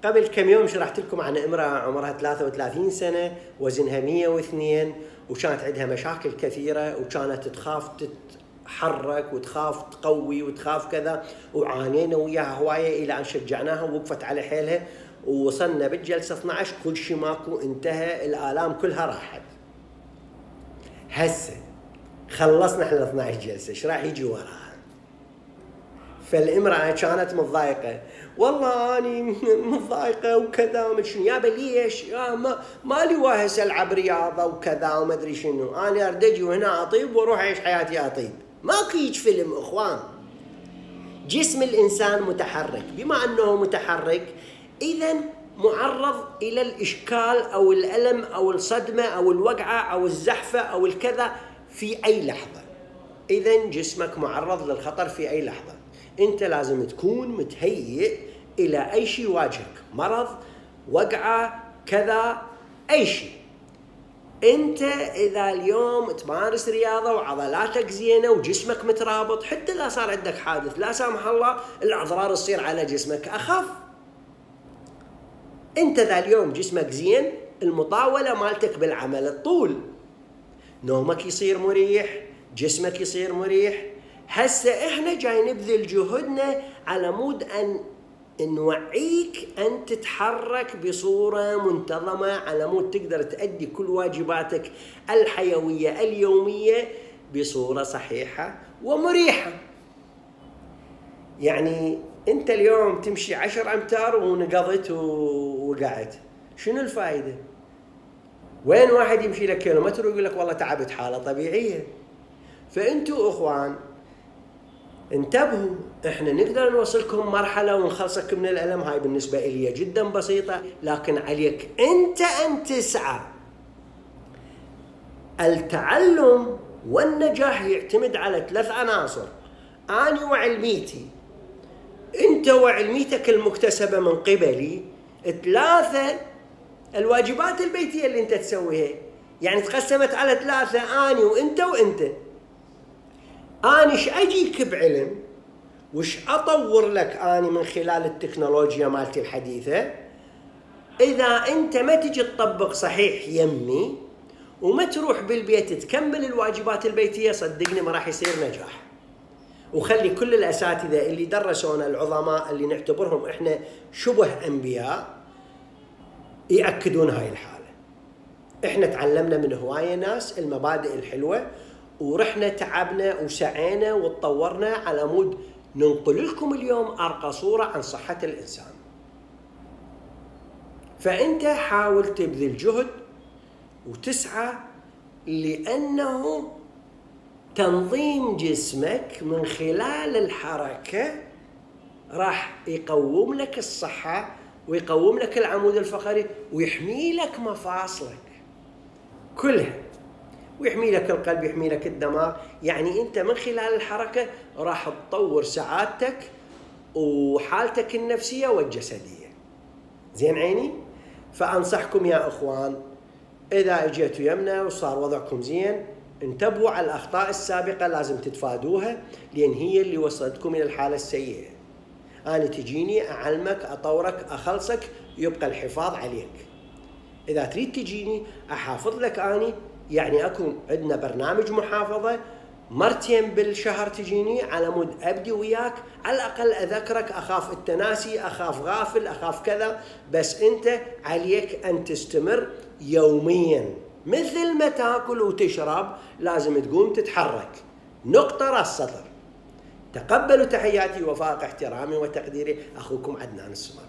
قبل كم يوم شرحت لكم عن امرأة عمرها 33 سنة، وزنها 102، وكانت عندها مشاكل كثيرة، وكانت تخاف تتحرك وتخاف تقوي وتخاف كذا، وعانينا وياها هواية إلى أن شجعناها ووقفت على حيلها، ووصلنا بالجلسة 12 كل شيء ماكو، انتهى، الآلام كلها راحت. هسه خلصنا احنا 12 جلسة، ايش راح يجي وراها؟ فالامرأة كانت متضايقة، والله أني متضايقة وكذا وما شنو، يابا ليش؟ ما لي واهس ألعب رياضة وكذا وما أدري شنو، أنا أريد أجي وهنا أطيب وأروح أعيش حياتي أطيب. ماكو هيج فيلم إخوان. جسم الإنسان متحرك، بما أنه متحرك إذا معرض إلى الإشكال أو الألم أو الصدمة أو الوقعة أو الزحفة أو الكذا في أي لحظة. إذا جسمك معرض للخطر في أي لحظة. أنت لازم تكون متهيئ إلى أي شيء يواجهك، مرض، وقعة، كذا، أي شيء. أنت إذا اليوم تمارس رياضة وعضلاتك زينة وجسمك مترابط، حتى لا صار عندك حادث لا سامح الله، الأضرار تصير على جسمك أخف. أنت ذا اليوم جسمك زين، المطاولة مالتك بالعمل، الطول، نومك يصير مريح، جسمك يصير مريح. هسه احنا جاي نبذل جهدنا على مود ان نوعيك ان تتحرك بصورة منتظمة، على مود تقدر تؤدي كل واجباتك الحيوية اليومية بصورة صحيحة ومريحة. يعني انت اليوم تمشي 10 أمتار ونقضت ووقعت، شنو الفائدة؟ وين واحد يمشي لك كيلومتر ويقول لك والله تعبت، حالة طبيعية. فانتوا اخوان انتبهوا، احنا نقدر نوصلكم مرحلة ونخلصك من الألم، هاي بالنسبة إلي جدا بسيطة، لكن عليك انت ان تسعى. التعلم والنجاح يعتمد على 3 عناصر، أنا وعلميتي، انت وعلميتك المكتسبة من قبلي، 3 الواجبات البيتية اللي انت تسويها، يعني تقسمت على 3، أنا وانت وانت. أنا إيش أجيك بعلم وش أطور لك أنا من خلال التكنولوجيا مالتي الحديثة. إذا أنت ما تجي تطبق صحيح يمي وما تروح بالبيت تكمل الواجبات البيتية، صدقني ما راح يصير نجاح. وخلي كل الأساتذة اللي درسونا العظماء اللي نعتبرهم إحنا شبه أنبياء يأكدون هاي الحالة. إحنا تعلمنا من هواية ناس المبادئ الحلوة، ورحنا تعبنا وسعينا وتطورنا على مود ننقل لكم اليوم أرقى صورة عن صحة الإنسان. فأنت حاول تبذل جهد وتسعى، لأنه تنظيم جسمك من خلال الحركة راح يقوم لك الصحة ويقوم لك العمود الفقري ويحمي لك مفاصلك كلها، ويحمي لك القلب، يحمي لك الدماغ. يعني أنت من خلال الحركة راح تطور سعادتك وحالتك النفسية والجسدية. زين عيني؟ فأنصحكم يا أخوان، إذا اجيتوا يمنا وصار وضعكم زين، انتبهوا على الأخطاء السابقة، لازم تتفادوها، لأن هي اللي وصلتكم إلى الحالة السيئة. أنا تجيني أعلمك، أطورك، أخلصك، يبقى الحفاظ عليك. إذا تريد تجيني أحافظ لك أني، يعني أكون عندنا برنامج محافظة 2 بالشهر تجيني على مود أبدي وياك، على الأقل أذكرك، أخاف التناسي، أخاف غافل، أخاف كذا، بس أنت عليك أن تستمر يوميا. مثل ما تاكل وتشرب لازم تقوم تتحرك. نقطة راس سطر. تقبلوا تحياتي وفائق احترامي وتقديري، أخوكم عدنان السمار.